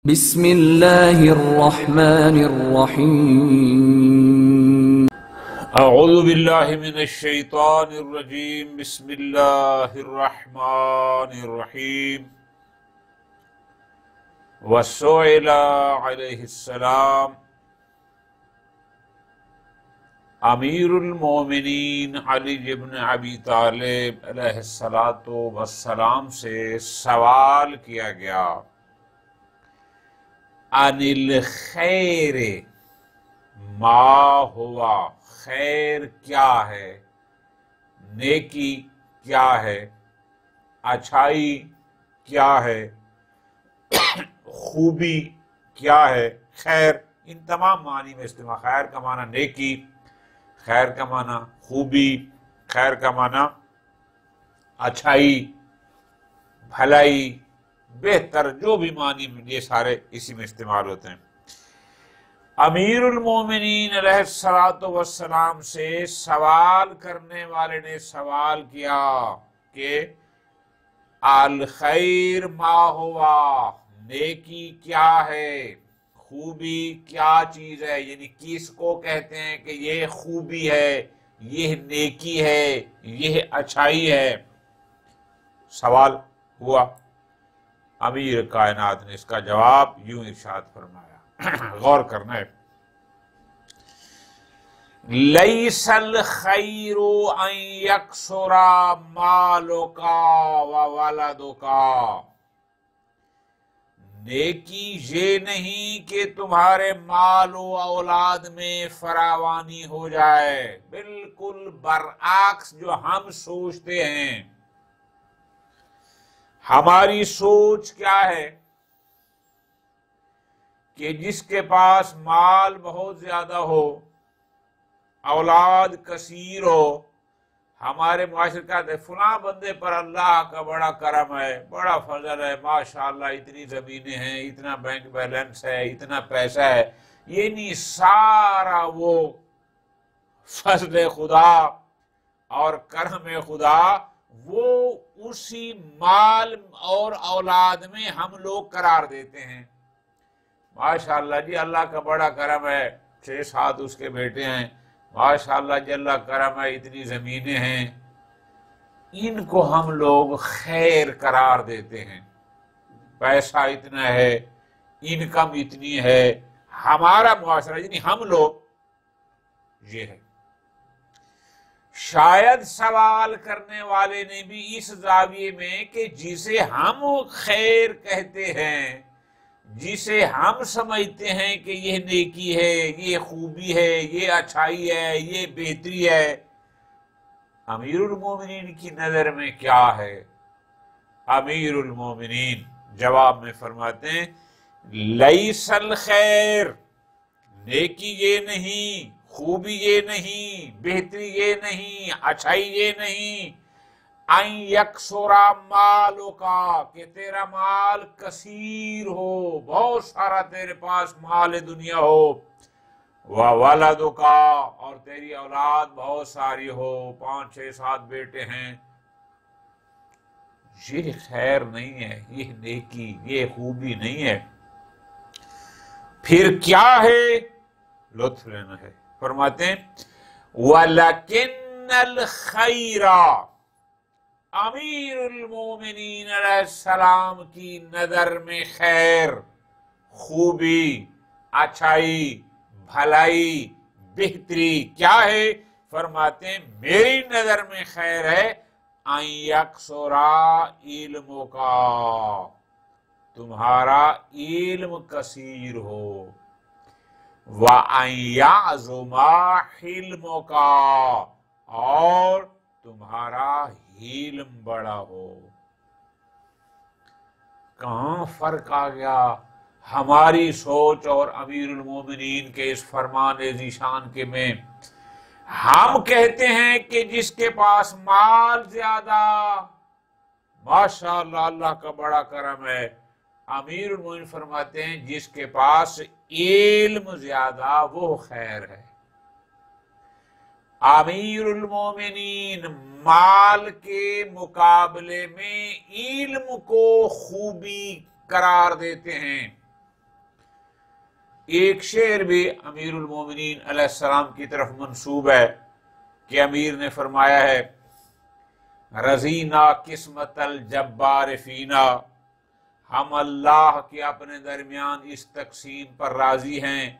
بسم اللہ الرحمن الرحیم اعوذ باللہ من الشیطان الرجیم بسم اللہ الرحمن الرحیم وسئل علیہ السلام امیر المومنین علی بن ابی طالب علیہ السلام سے سوال کیا گیا عن الخیر ما ہوا، خیر کیا ہے، نیکی کیا ہے، اچھائی کیا ہے، خوبی کیا ہے۔ خیر ان تمام معنی میں استعمال، خیر کا معنی نیکی، خیر کا معنی خوبی، خیر کا معنی اچھائی، بھلائی، بہتر، جو بھی معنی یہ سارے اسی میں استعمال ہوتے ہیں۔ امیر المومنین علیہ السلام سے سوال کرنے والے نے سوال کیا کہ الخیر ما ہوا، نیکی کیا ہے، خوبی کیا چیز ہے، یعنی کس کو کہتے ہیں کہ یہ خوبی ہے، یہ نیکی ہے، یہ اچھائی ہے۔ سوال ہوا، امیر کائنات نے اس کا جواب یوں ارشاد فرمایا، غور کرنا ہے۔ لیس الخیر ان یکثر مالک وولدک، نیکی یہ نہیں کہ تمہارے مال و اولاد میں فراوانی ہو جائے، بالکل برعکس جو ہم سوچتے ہیں۔ ہماری سوچ کیا ہے کہ جس کے پاس مال بہت زیادہ ہو، اولاد کثیر ہو، ہمارے معاشرے کا فلاں بندے پر اللہ کا بڑا کرم ہے، بڑا فضل ہے، ماشاءاللہ اتنی زمینیں ہیں، اتنا بینک بیلنس ہے، اتنا پیسہ ہے۔ یہ نہیں، سارا وہ فضل خدا اور کرم خدا وہ اسی مال اور اولاد میں ہم لوگ قرار دیتے ہیں۔ ماشاءاللہ جی اللہ کا بڑا کرم ہے، 6-7 اس کے بیٹے ہیں، ماشاءاللہ جی اللہ کرم ہے، اتنی زمینیں ہیں، ان کو ہم لوگ خیر قرار دیتے ہیں۔ پیسہ اتنا ہے، انکم اتنی ہے، ہمارا معاشرہ یعنی ہم لوگ یہ ہے۔ شاید سوال کرنے والے نے بھی اس زاویے میں کہ جسے ہم خیر کہتے ہیں، جسے ہم سمجھتے ہیں کہ یہ نیکی ہے، یہ خوبی ہے، یہ اچھائی ہے، یہ بہتری ہے، امیر المومنین کی نظر میں کیا ہے؟ امیر المومنین جواب میں فرماتے ہیں لیس الخیر، نیکی یہ نہیں، خوبی یہ نہیں، بہتری یہ نہیں، اچھائی یہ نہیں، ان یکثر مالک، کہ تیرا مال کثیر ہو، بہت سارا تیرے پاس مال دنیا ہو، وولدک، اور تیری اولاد بہت ساری ہو، 5-6-7 بیٹے ہیں۔ یہ خیر نہیں ہے، یہ نیکی، یہ خوبی نہیں ہے۔ پھر کیا ہے؟ لطف لینا ہے۔ فرماتے ہیں وَلَكِنَّ الْخَيْرَ، امیر المومنین علیہ السلام کی نظر میں خیر، خوبی، اچھائی، بھلائی، بہتری کیا ہے؟ فرماتے ہیں میری نظر میں خیر ہے ان یکثر علمک، تمہارا علم کثیر ہو، وَأَن يَعْظُمَ حِلْمُكَ، اور تمہارا حلم بڑا ہو۔ کہاں فرق آ گیا ہماری سوچ اور امیر المومنین کے اس فرمان ذیشان کے میں؟ ہم کہتے ہیں کہ جس کے پاس مال زیادہ، ماشاءاللہ اللہ کا بڑا کرم ہے۔ امیر المومنین فرماتے ہیں جس کے پاس علم زیادہ وہ خیر ہے۔ امیر المومنین مال کے مقابلے میں علم کو خوبی قرار دیتے ہیں۔ ایک شعر بھی امیر المومنین علیہ السلام کی طرف منسوب ہے کہ امیر نے فرمایا ہے رضینا قسمت الجبار فینا، ہم اللہ کے اپنے درمیان اس تقسیم پر راضی ہیں،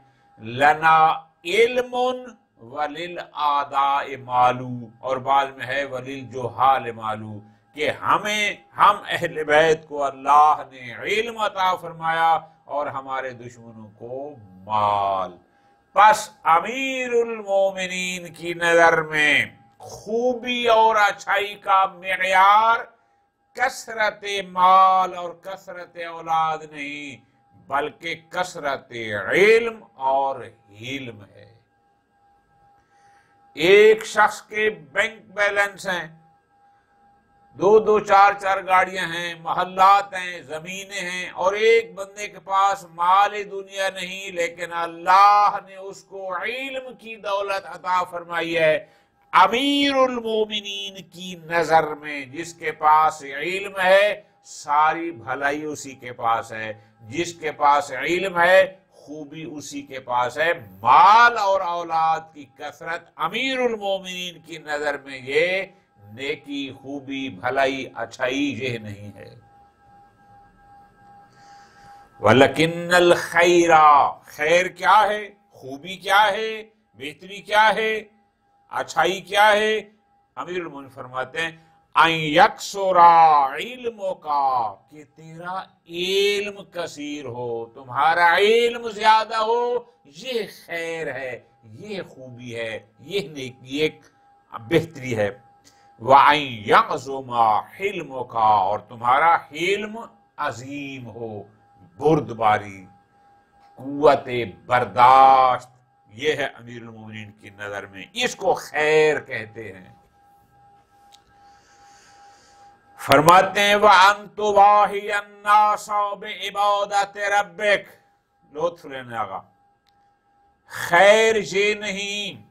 لنا علم وللآداء مالو، اور بعد میں ہے وللجہال مالو، کہ ہم اہل بیت کو اللہ نے علم عطا فرمایا اور ہمارے دشمنوں کو مال۔ پس امیر المومنین کی نظر میں خوبی اور اچھائی کا معیار کثرت مال اور کثرت اولاد نہیں، بلکہ کثرت علم اور حلم ہے۔ ایک شخص کے بینک بیلنس ہیں، 2 4 گاڑیاں ہیں، محلات ہیں، زمینیں ہیں، اور ایک بندے کے پاس مال دنیا نہیں، لیکن اللہ نے اس کو علم کی دولت عطا فرمائی ہے۔ امیر المومنین کی نظر میں جس کے پاس علم ہے ساری بھلائی اسی کے پاس ہے، جس کے پاس علم ہے خوبی اسی کے پاس ہے۔ مال اور اولاد کی کثرت امیر المومنین کی نظر میں یہ نیکی، خوبی، بھلائی، اچھائی یہ نہیں ہے۔ وَلَكِنَّ الْخَيْرَ، خیر کیا ہے، خوبی کیا ہے، بہتری کیا ہے، اچھائی کیا ہے؟ امیر المومنین فرماتے ہیں ان یکثر علمک، کہ تیرا علم کثیر ہو، تمہارا علم زیادہ ہو، یہ خیر ہے، یہ خوبی ہے، یہ نیکی، ایک بہتری ہے۔ وَأَن يَعْظُمَ حِلْمُكَ، اور تمہارا حلم عظیم ہو، بردباری، قوت برداشت، یہ ہے امیر المومنین کی نظر میں، اس کو خیر کہتے ہیں۔ فرماتے ہیں وَأَن تُضَاحِيَ النَّاسَ بِعِبَادَةِ رَبِّكَ، لطف لینے آگا، خیر یہ نہیں،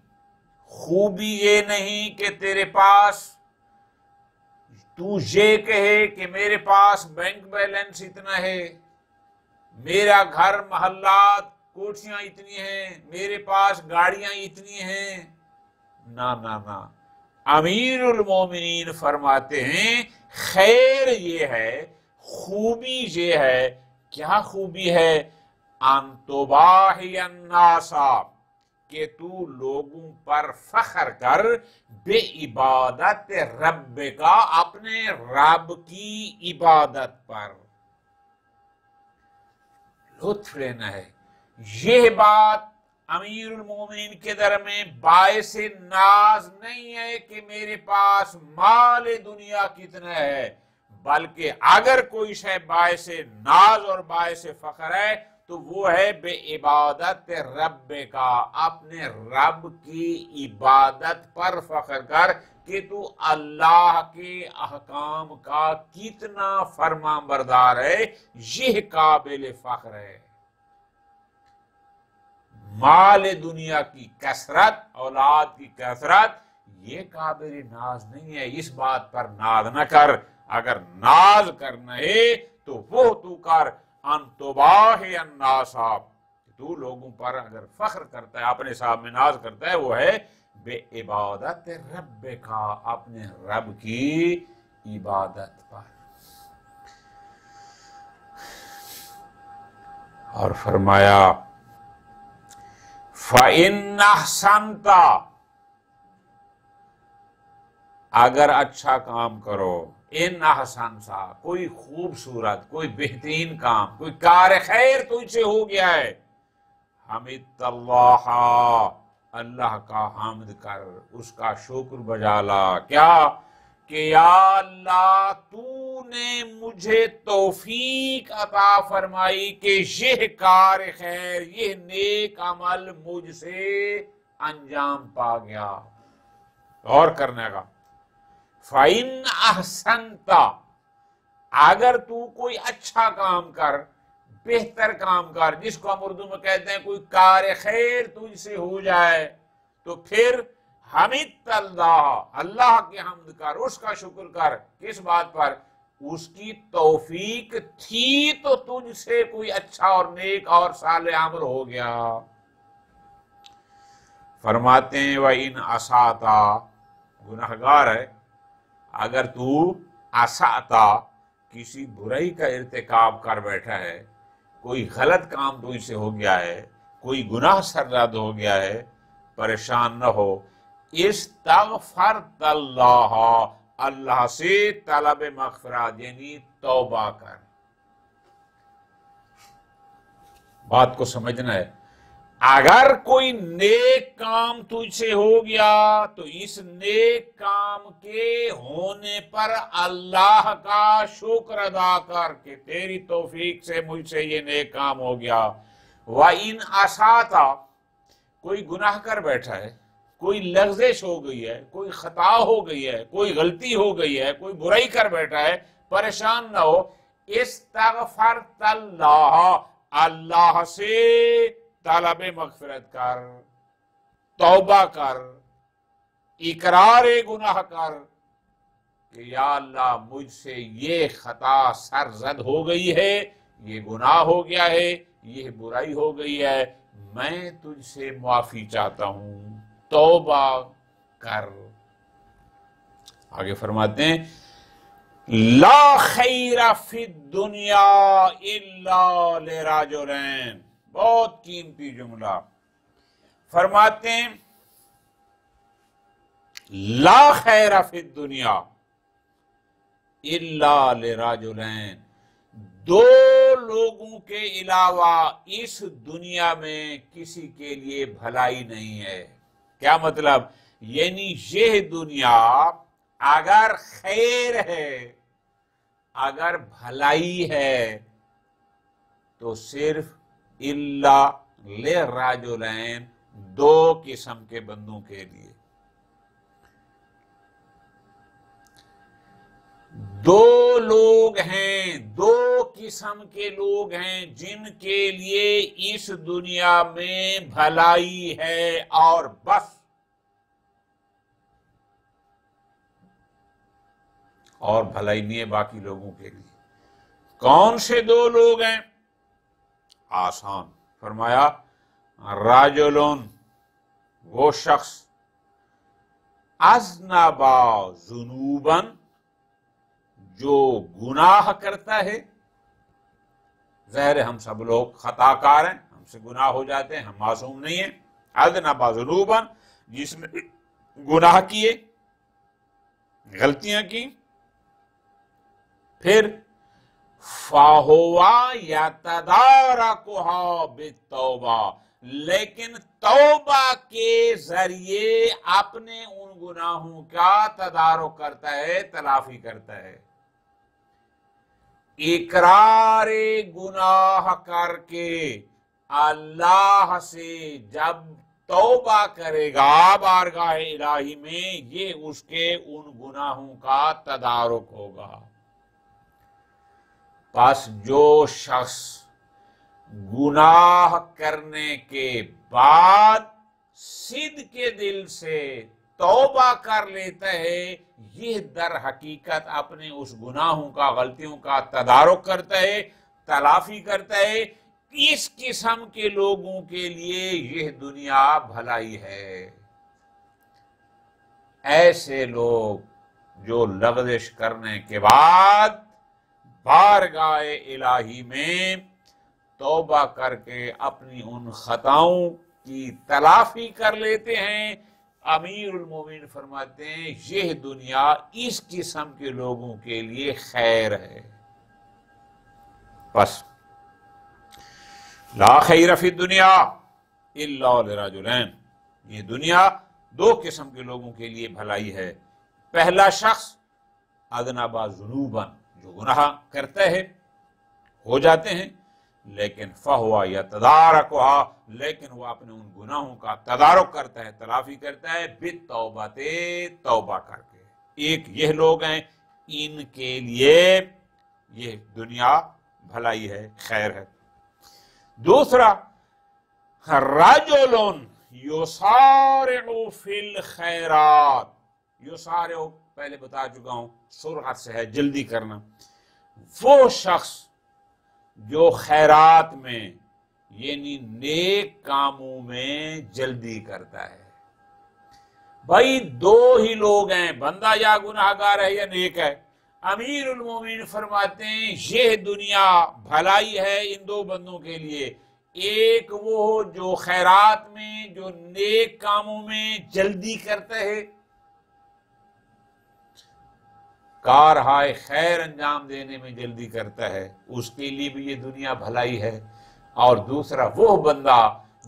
خوبی یہ نہیں کہ تیرے پاس تو یہ کہے کہ میرے پاس بینک بیلنس اتنا ہے، میرا گھر محلات کوٹھیاں اتنی ہیں، میرے پاس گاڑیاں اتنی ہیں، نہ نہ نہ۔ امیر المومنین فرماتے ہیں خیر یہ ہے، خوبی یہ ہے، کیا خوبی ہے؟ ان تباہی الناس، کہ تو لوگوں پر فخر کر، بے عبادت رب کا، اپنے رب کی عبادت پر۔ لطف لینا ہے، یہ بات امیر المومنین کے در میں باعث ناز نہیں ہے کہ میرے پاس مال دنیا کتنا ہے، بلکہ اگر کوئی شے باعث ناز اور باعث فخر ہے تو وہ ہے بے عبادت رب کا، اپنے رب کی عبادت پر فخر کر کہ تو اللہ کے احکام کا کتنا فرما بردار ہے، یہ قابل فخر ہے۔ مال دنیا کی کثرت، اولاد کی کثرت، یہ قابل ناز نہیں ہے، اس بات پر ناز نہ کر۔ اگر ناز کرنا ہے تو وہ تو کر، ان تباہی الناس، تو لوگوں پر اگر فخر کرتا ہے، اپنے صاحب میں ناز کرتا ہے، وہ ہے بے عبادت رب کا، اپنے رب کی عبادت پر۔ اور فرمایا فَإِنْ أَحْسَنْتَ، اگر اچھا کام کرو، ان احسنسا، کوئی خوبصورت، کوئی بہترین کام، کوئی کار خیر تجھ سے ہو گیا ہے، حمدت اللہ، اللہ کا حمد کر، اس کا شکر بجا لا، کیا کہ یا اللہ تو نے مجھے توفیق عطا فرمائی کہ یہ کار خیر، یہ نیک عمل مجھ سے انجام پا گیا۔ اور کرنے کا فَإِنْ أَحْسَنْتَ، اگر تو کوئی اچھا کام کر، بہتر کام کر، جس کو ہم اردو میں کہتے ہیں کوئی کار خیر تجھ سے ہو جائے، تو پھر حمدت اللہ، اللہ کی حمد کر، اس کا شکر کر، کس بات پر؟ اس کی توفیق تھی تو تجھ سے کوئی اچھا اور نیک اور صالح عمل ہو گیا۔ فرماتے ہیں وَإِنْ أَسَأْتَ، گناہگار ہے، اگر تو اساتا کسی برائی کا ارتکاب کر بیٹھا ہے، کوئی غلط کام تو سے ہو گیا ہے، کوئی گناہ سرزد ہو گیا ہے، پریشان نہ ہو، استغفرت اللہ، اللہ سے طلب مغفرت یعنی توبہ کر۔ بات کو سمجھنا ہے، اگر کوئی نیک کام تجھ سے ہو گیا تو اس نیک کام کے ہونے پر اللہ کا شکر ادا کر کہ تیری توفیق سے مجھ سے یہ نیک کام ہو گیا۔ وَإِنْ أَسَأْتَ، کوئی گناہ کر بیٹھا ہے، کوئی لغزش ہو گئی ہے، کوئی خطا ہو گئی ہے، کوئی غلطی ہو گئی ہے، کوئی برائی کر بیٹھا ہے، پریشان نہ ہو، استغفرت اللہ، اللہ سے طلب مغفرت کر، توبہ کر، اقرار گناہ کر کہ یا اللہ مجھ سے یہ خطا سرزد ہو گئی ہے، یہ گناہ ہو گیا ہے، یہ برائی ہو گئی ہے، میں تجھ سے معافی چاہتا ہوں، توبہ کر۔ آگے فرماتے ہیں لا خیر فی الدنیا الا لرجلین، بہت قیمتی جملہ۔ فرماتے ہیں لا خیر فی الدنیا الا لرجلین، دو لوگوں کے علاوہ اس دنیا میں کسی کے لیے بھلائی نہیں ہے۔ کیا مطلب؟ یعنی یہ دنیا اگر خیر ہے، اگر بھلائی ہے تو صرف الا لرجلین، دو قسم کے بندوں کے لیے۔ دو لوگ ہیں، دو قسم کے لوگ ہیں جن کے لیے اس دنیا میں بھلائی ہے اور بس، اور بھلائی نہیں ہے باقی لوگوں کے لیے۔ کون سے دو لوگ ہیں؟ آسان، فرمایا راجلون، وہ شخص اذنبا ذنوبا، جو گناہ کرتا ہے۔ ظاہر ہے ہم سب لوگ خطا کار ہیں، ہم سے گناہ ہو جاتے ہیں، ہم معصوم نہیں ہیں۔ اذنبا ذنوبا، جس نے گناہ کیے، غلطیاں کی، پھر فَهُوَ يَتَدَارَكُهَا بِالتَّوْبَةِ، لیکن توبہ کے ذریعے اپنے ان گناہوں کا تدارک کرتا ہے، تلافی کرتا ہے۔ اقرار گناہ کر کے اللہ سے جب توبہ کرے گا بارگاہ الہی میں، یہ اس کے ان گناہوں کا تدارک ہوگا۔ پس جو شخص گناہ کرنے کے بعد صدق کے دل سے توبہ کر لیتا ہے، یہ در حقیقت اپنے اس گناہوں کا، غلطیوں کا تدارک کرتا ہے، تلافی کرتا ہے۔ اس قسم کے لوگوں کے لیے یہ دنیا بھلائی ہے۔ ایسے لوگ جو لغزش کرنے کے بعد بارگاہ الہی میں توبہ کر کے اپنی ان خطاؤں کی تلافی کر لیتے ہیں، امیر المومنین فرماتے ہیں یہ دنیا اس قسم کے لوگوں کے لیے خیر ہے۔ بس لا خیر فی الدنیا الا لرجلین، یہ دنیا دو قسم کے لوگوں کے لیے بھلائی ہے۔ پہلا شخص اذنبا ذنوبا، جو گناہ کرتا ہے، ہو جاتے ہیں، لیکن فَهُوَ يَتَدَارَكُهَا، لیکن وہ اپنے ان گناہوں کا تدارک کرتا ہے، تلافی کرتا ہے، بِالتَّوْبَةِ، توبہ کر کے۔ ایک یہ لوگ ہیں، ان کے لیے یہ دنیا بھلائی ہے، خیر ہے۔ دوسرا رَجُلٌ يُسَارِعُ فِي الْخَيْرَاتِ، یسارع پہلے بتا چکا ہوں، سرعت سے ہے جلدی کرنا، وہ شخص جو خیرات میں یعنی نیک کاموں میں جلدی کرتا ہے۔ بھائی دو ہی لوگ ہیں، بندہ یا گناہگار ہے یا نیک ہے۔ امیر المومنین فرماتے ہیں یہ دنیا بھلائی ہے ان دو بندوں کے لیے، ایک وہ جو خیرات میں، جو نیک کاموں میں جلدی کرتا ہے، کارہائے خیر انجام دینے میں جلدی کرتا ہے، اس کے لیے بھی یہ دنیا بھلائی ہے۔ اور دوسرا وہ بندہ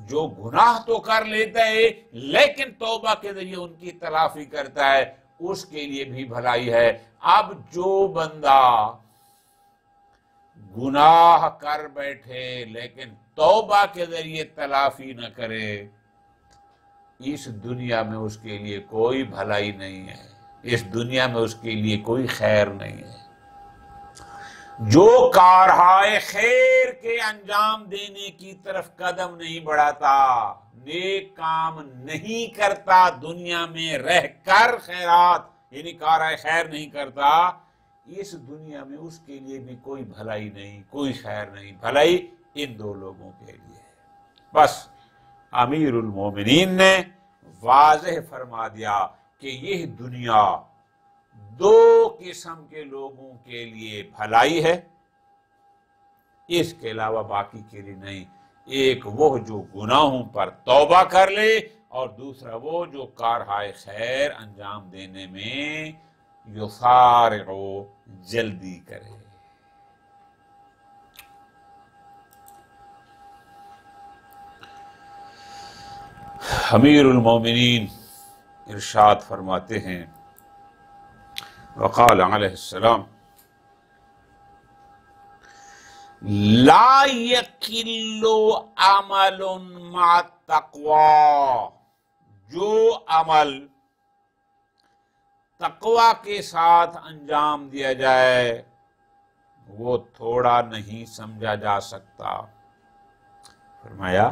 جو گناہ تو کر لیتا ہے لیکن توبہ کے ذریعے ان کی تلافی کرتا ہے، اس کے لیے بھی بھلائی ہے۔ اب جو بندہ گناہ کر بیٹھے لیکن توبہ کے ذریعے تلافی نہ کرے، اس دنیا میں اس کے لیے کوئی بھلائی نہیں ہے، اس دنیا میں اس کے لیے کوئی خیر نہیں ہے۔ جو کارہائے خیر کے انجام دینے کی طرف قدم نہیں بڑھاتا، نیک کام نہیں کرتا، دنیا میں رہ کر خیرات یعنی کارہائے خیر نہیں کرتا، اس دنیا میں اس کے لیے بھی کوئی بھلائی نہیں، کوئی خیر نہیں۔ بھلائی ان دو لوگوں کے لیے ہے۔ بس امیر المومنین نے واضح فرما دیا کہ یہ دنیا دو قسم کے لوگوں کے لیے بھلائی ہے، اس کے علاوہ باقی کے لیے نہیں۔ ایک وہ جو گناہوں پر توبہ کر لے، اور دوسرا وہ جو کارہائے خیر انجام دینے میں یسارع جلدی کرے۔ امیر المومنین ارشاد فرماتے ہیں، وقال علیہ السلام لا یقل عمل مع التقوی، جو عمل تقوی کے ساتھ انجام دیا جائے وہ تھوڑا نہیں سمجھا جا سکتا۔ فرمایا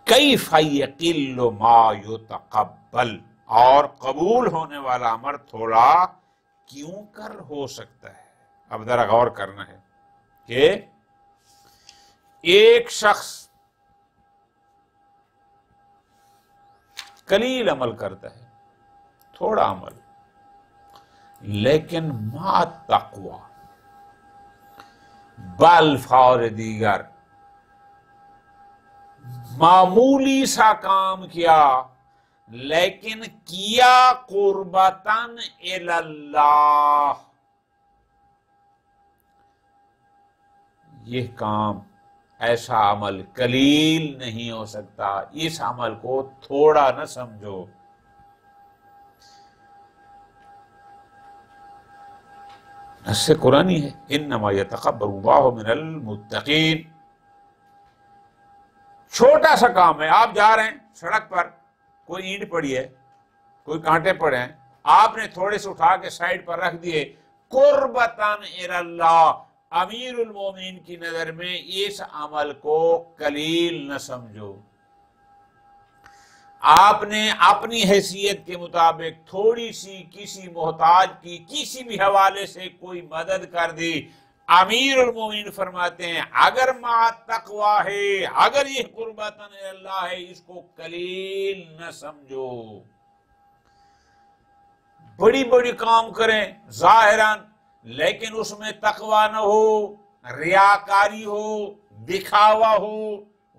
کیف یقل ما یتقبل، اور قبول ہونے والا عمل تھوڑا کیوں کر ہو سکتا ہے۔ اب ذرا غور کرنا ہے کہ ایک شخص قلیل عمل کرتا ہے، تھوڑا عمل، لیکن ما تقوی، بالفاظ دیگر معمولی سا کام کیا لیکن کیا قربتاً الی اللہ، یہ کام ایسا عمل قلیل نہیں ہو سکتا، اس عمل کو تھوڑا نہ سمجھو۔ نص قرآنی ہے، انما یتقبل اللہ من المتقین۔ چھوٹا سا کام ہے، آپ جا رہے ہیں سڑک پر، کوئی اینٹ پڑی ہے، کوئی کانٹے پڑے ہیں، آپ نے تھوڑے سے اٹھا کے سائڈ پر رکھ دیے، قربتاً الی اللہ، امیر المومنین کی نظر میں اس عمل کو قلیل نہ سمجھو۔ آپ نے اپنی حیثیت کے مطابق تھوڑی سی کسی محتاج کی کسی بھی حوالے سے کوئی مدد کر دی، امیر المومنین فرماتے ہیں اگر ما تقوی ہے، اگر یہ قربتاً اللہ ہے، اس کو قلیل نہ سمجھو۔ بڑی بڑی کام کریں ظاہراً، لیکن اس میں تقوی نہ ہو، ریاکاری ہو، دکھاوا ہو،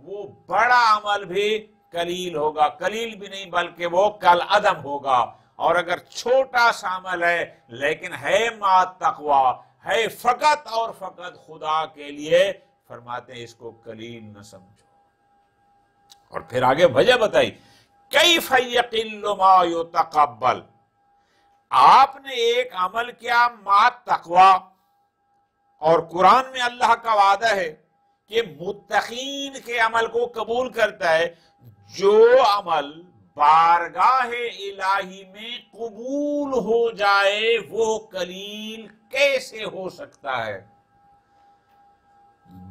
وہ بڑا عمل بھی قلیل ہوگا، قلیل بھی نہیں بلکہ وہ کالعدم ہوگا۔ اور اگر چھوٹا سا عمل ہے لیکن ہے ما تقوی، ہے فقط اور فقط خدا کے لیے، فرماتے ہیں اس کو قلیل نہ سمجھو۔ اور پھر آگے وجہ بتائی کیف یقل ما یتقبل، آپ نے ایک عمل کیا ما تقوی، اور قرآن میں اللہ کا وعدہ ہے کہ متقین کے عمل کو قبول کرتا ہے۔ جو عمل بارگاہ الہی میں قبول ہو جائے وہ قلیل کیسے ہو سکتا ہے؟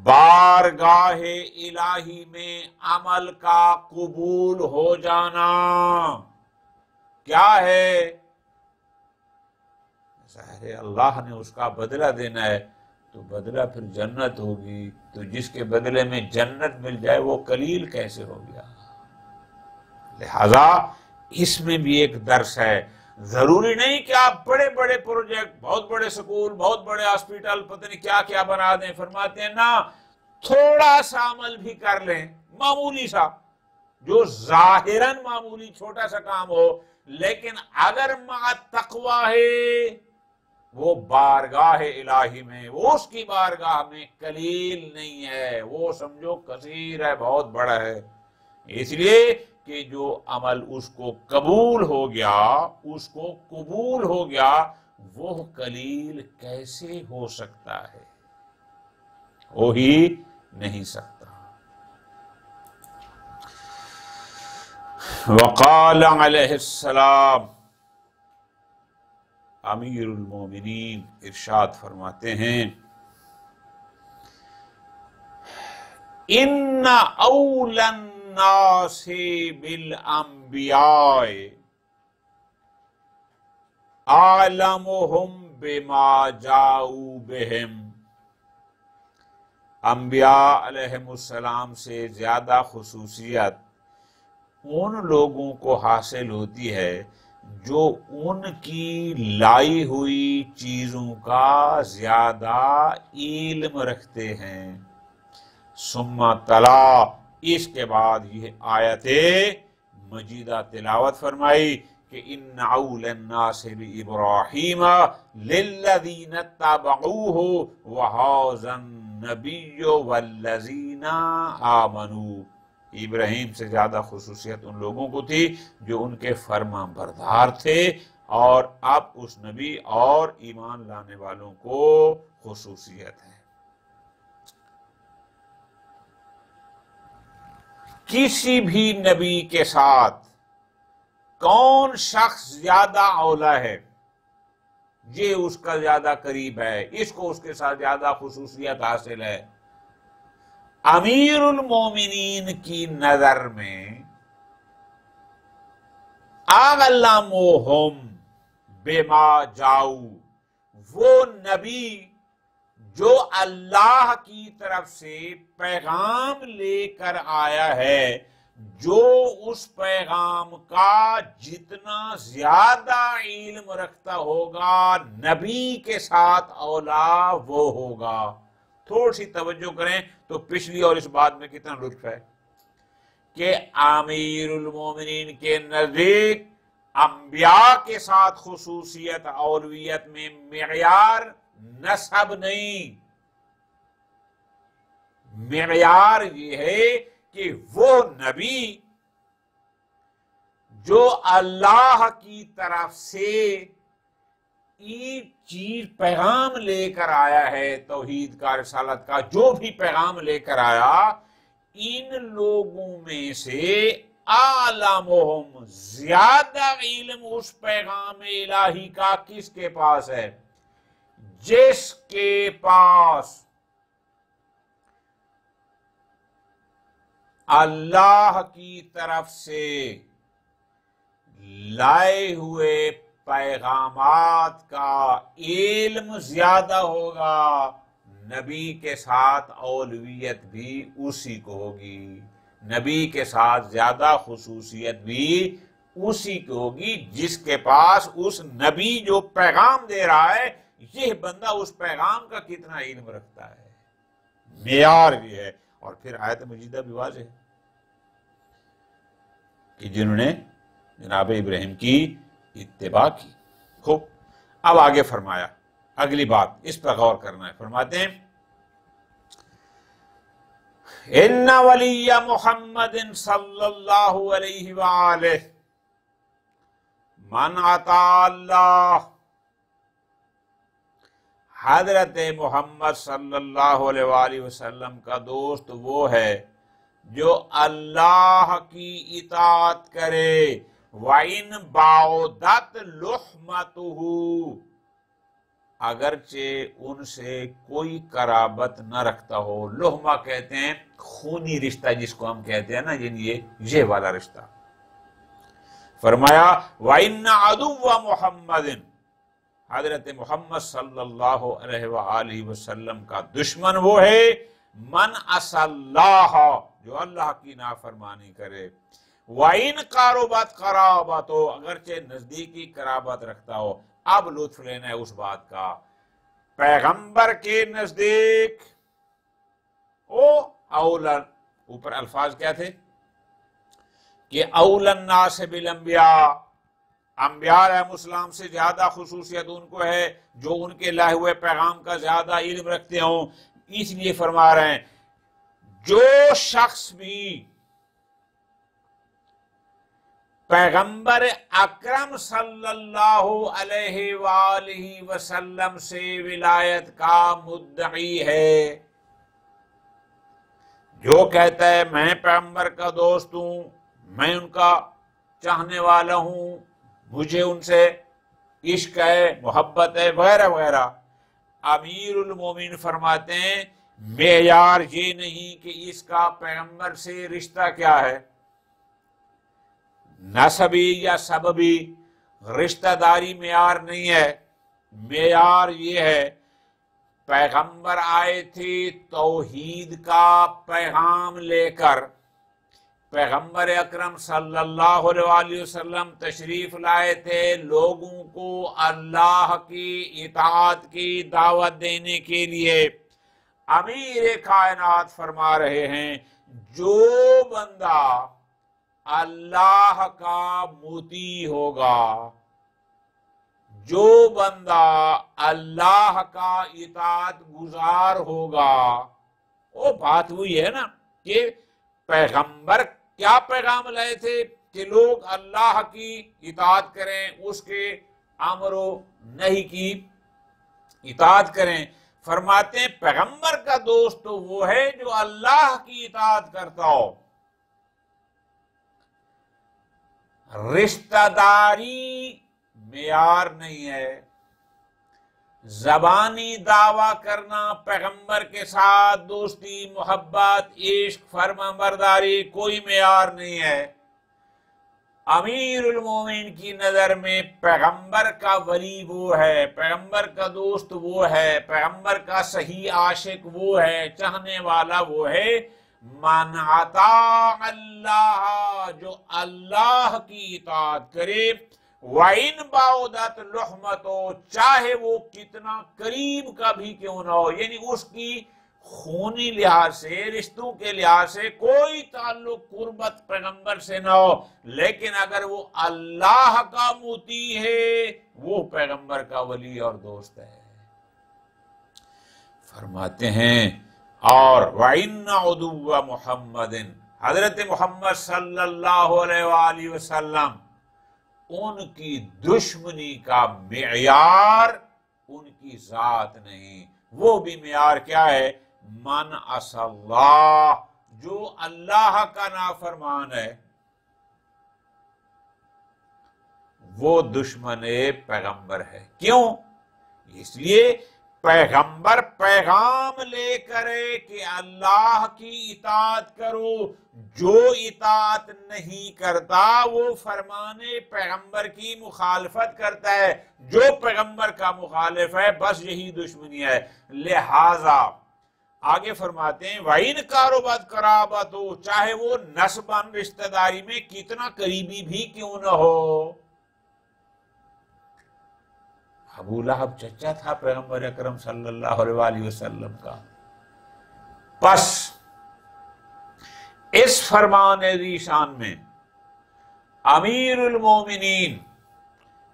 بارگاہ الہی میں عمل کا قبول ہو جانا کیا ہے؟ ظاہر ہے اللہ نے اس کا بدلہ دینا ہے تو بدلہ پھر جنت ہوگی، تو جس کے بدلے میں جنت مل جائے وہ قلیل کیسے ہو گیا؟ لہذا اس میں بھی ایک درس ہے، ضروری نہیں کہ آپ بڑے بڑے پروجیکٹ، بہت بڑے سکول، بہت بڑے ہاسپٹل، پتہ نہیں کیا کیا بنا دیں۔ فرماتے ہیں نا، تھوڑا سا عمل بھی کر لیں، معمولی سا، جو ظاہراً معمولی چھوٹا سا کام ہو، لیکن اگر مع تقوی ہے، وہ بارگاہ الہی میں، وہ اس کی بارگاہ میں قلیل نہیں ہے، وہ سمجھو کثیر ہے، بہت بڑا ہے۔ اس لیے کہ جو عمل اس کو قبول ہو گیا، اس کو قبول ہو گیا، وہ قلیل کیسے ہو سکتا ہے؟ ہو ہی نہیں سکتا۔ وقال علیہ السلام، امیر المومنین ارشاد فرماتے ہیں، ان اول الناس بالانبیاء اعلمهم بما جاؤوا بهم، انبیاء علیہم السلام سے زیادہ خصوصیت ان لوگوں کو حاصل ہوتی ہے جو ان کی لائی ہوئی چیزوں کا زیادہ علم رکھتے ہیں۔ ثم تلا، اس کے بعد یہ آیت مجیدہ تلاوت فرمائی کہ ان اول الناس بابراہیم للذین اتبعوہ وہذا النبی والذین آمنوا، ابراہیم سے زیادہ خصوصیت ان لوگوں کو تھی جو ان کے فرما بردار تھے، اور اب اس نبی اور ایمان لانے والوں کو خصوصیت ہے۔ کسی بھی نبی کے ساتھ کون شخص زیادہ اولا ہے، یہ اس کا زیادہ قریب ہے، اس کو اس کے ساتھ زیادہ خصوصیت حاصل ہے۔ امیر المومنین کی نظر میں اعلمهم بما جاؤ، وہ نبی جو اللہ کی طرف سے پیغام لے کر آیا ہے، جو اس پیغام کا جتنا زیادہ علم رکھتا ہوگا نبی کے ساتھ اولا وہ ہوگا۔ تھوڑی سی توجہ کریں تو پچھلی اور اس بات میں کتنا لطف ہے کہ امیر المومنین کے نزدیک انبیاء کے ساتھ خصوصیت اولویت میں معیار نسب نہیں، معیار یہ ہے کہ وہ نبی جو اللہ کی طرف سے یہ چیز پیغام لے کر آیا ہے، توحید کا، رسالت کا، جو بھی پیغام لے کر آیا، ان لوگوں میں سے اعلمهم، زیادہ علم اس پیغام الہی کا کس کے پاس ہے؟ جس کے پاس اللہ کی طرف سے لائے ہوئے پیغامات کا علم زیادہ ہوگا، نبی کے ساتھ اولویت بھی اسی کو ہوگی، نبی کے ساتھ زیادہ خصوصیت بھی اسی کو ہوگی جس کے پاس اس نبی جو پیغام دے رہا ہے، یہ بندہ اس پیغام کا کتنا علم رکھتا ہے، معیار بھی ہے۔ اور پھر آیت مجیدہ بھی واضح ہے کہ جنہوں نے جناب ابراہیم کی اتباع کی۔ خوب، اب آگے فرمایا اگلی بات، اس پر غور کرنا ہے۔ فرماتے ہیں ان ولی محمد صلی اللہ علیہ وآلہ من عطا اللہ، حضرت محمد صلی اللہ علیہ وآلہ وسلم کا دوست وہ ہے جو اللہ کی اطاعت کرے، وَإِن بَعُدَتْ لُحْمَتُهُ، اگرچہ ان سے کوئی قرابت نہ رکھتا ہو۔ لحمہ کہتے ہیں خونی رشتہ، جس کو ہم کہتے ہیں نا، یہ والا رشتہ۔ فرمایا وَإِنَّ عَدُوَّ مُحَمَّدٍ، حضرت محمد صلی اللہ علیہ وآلہ وسلم کا دشمن وہ ہے من عصى اللہ، جو اللہ کی نافرمانی کرے، وَإِنْ قَرُبَتْ قَرَابَتُهُ، اگرچہ نزدیکی قرابت رکھتا ہو۔ اب لطف لینا ہے اس بات کا، پیغمبر کے نزدیک او اولا، اوپر الفاظ کیا تھے کہ اولا الناس بالانبیاء، انبیاء علیہ السلام سے زیادہ خصوصیت ان کو ہے جو ان کے لائے ہوئے پیغام کا زیادہ علم رکھتے ہوں۔ اس لیے فرما رہے ہیں جو شخص بھی پیغمبر اکرم صلی اللہ علیہ وآلہ وسلم سے ولایت کا مدعی ہے، جو کہتا ہے میں پیغمبر کا دوست ہوں، میں ان کا چاہنے والا ہوں، مجھے ان سے عشق ہے، محبت ہے، وغیرہ وغیرہ، امیر المومنین فرماتے ہیں معیار یہ نہیں کہ اس کا پیغمبر سے رشتہ کیا ہے، نسبی یا سببی، رشتہ داری معیار نہیں ہے، معیار یہ ہے پیغمبر آئے تھے توحید کا پیغام لے کر، پیغمبر اکرم صلی اللہ علیہ وسلم تشریف لائے تھے لوگوں کو اللہ کی اطاعت کی دعوت دینے کے لیے۔ امیر کائنات فرما رہے ہیں جو بندہ اللہ کا مطیع ہوگا، جو بندہ اللہ کا اطاعت گزار ہوگا، وہ بات ہوئی ہے نا کہ پیغمبر کیا پیغام لائے تھے کہ لوگ اللہ کی اطاعت کریں، اس کے امر و نہی کی اطاعت کریں۔ فرماتے ہیں پیغمبر کا دوست تو وہ ہے جو اللہ کی اطاعت کرتا ہو۔ رشتہ داری معیار نہیں ہے، زبانی دعویٰ کرنا پیغمبر کے ساتھ دوستی، محبت، عشق، فرما برداری کوئی معیار نہیں ہے۔ امیر المومنین کی نظر میں پیغمبر کا ولی وہ ہے، پیغمبر کا دوست وہ ہے، پیغمبر کا صحیح عاشق وہ ہے، چاہنے والا وہ ہے من اطاع اللہ، جو اللہ کی اطاعت کرے، وَإِنْ بَعُدَتْ لُحْمَتُهُ، چاہے وہ کتنا قریب کا بھی کیوں نہ ہو، یعنی اس کی خونی لحاظ سے، رشتوں کے لحاظ سے کوئی تعلق قربت پیغمبر سے نہ ہو، لیکن اگر وہ اللہ کا مطیع ہے وہ پیغمبر کا ولی اور دوست ہے۔ فرماتے ہیں اور وَإِنَّ عُدُوَّ مُحَمَّدٍ، حضرت محمد صلی اللہ علیہ وآلہ وسلم، ان کی دشمنی کا معیار ان کی ذات نہیں، وہ بھی معیار کیا ہے؟ من عصى اللہ، جو اللہ کا نافرمان ہے وہ دشمن پیغمبر ہے۔ کیوں؟ اس لیے پیغمبر پیغام لے کرے کہ اللہ کی اطاعت کرو، جو اطاعت نہیں کرتا وہ فرمان پیغمبر کی مخالفت کرتا ہے، جو پیغمبر کا مخالف ہے بس یہی دشمنی ہے۔ لہذا آگے فرماتے ہیں وَإِنْ قَرُبَتْ قَرَابَتُهُ، چاہے وہ نسباً رشتہ داری میں کتنا قریبی بھی کیوں نہ ہو۔ ابو لہب چچا تھا پیغمبر اکرم صلی اللہ علیہ وآلہ وسلم کا۔ پس اس فرمان ذیشان میں امیر المومنین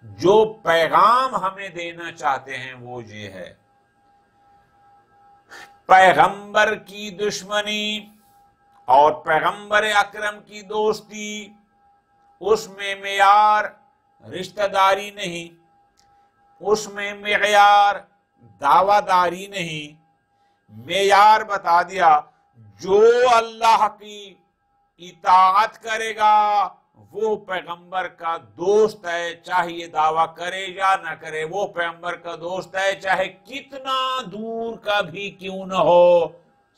جو پیغام ہمیں دینا چاہتے ہیں وہ یہ ہے، پیغمبر کی دشمنی اور پیغمبر اکرم کی دوستی، اس میں معیار رشتہ داری نہیں، اس میں معیار دعویٰ داری نہیں، معیار بتا دیا جو اللہ کی اطاعت کرے گا وہ پیغمبر کا دوست ہے، چاہے یہ دعویٰ کرے یا نہ کرے، وہ پیغمبر کا دوست ہے چاہے کتنا دور کا بھی کیوں نہ ہو۔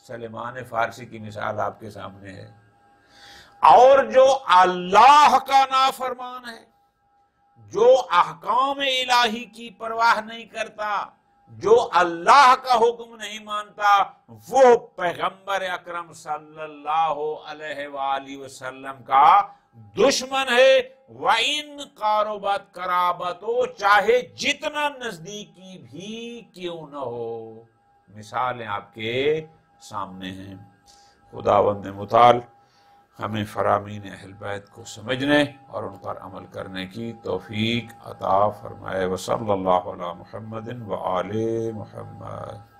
سلیمان فارسی کی مثال آپ کے سامنے ہے۔ اور جو اللہ کا نافرمان ہے، جو احکام الہی کی پرواہ نہیں کرتا، جو اللہ کا حکم نہیں مانتا، وہ پیغمبر اکرم صلی اللہ علیہ وآلہ وسلم کا دشمن ہے۔ وَإِن قَرُبَتْ قَرَابَتُ، چاہے جتنا نزدیکی بھی کیوں نہ ہو۔ مثالیں آپ کے سامنے ہیں۔ خداوند متعال ہمیں فرامین اہل بیت کو سمجھنے اور ان پر عمل کرنے کی توفیق عطا فرمائے۔ وصلی اللہ علی محمد وآل محمد۔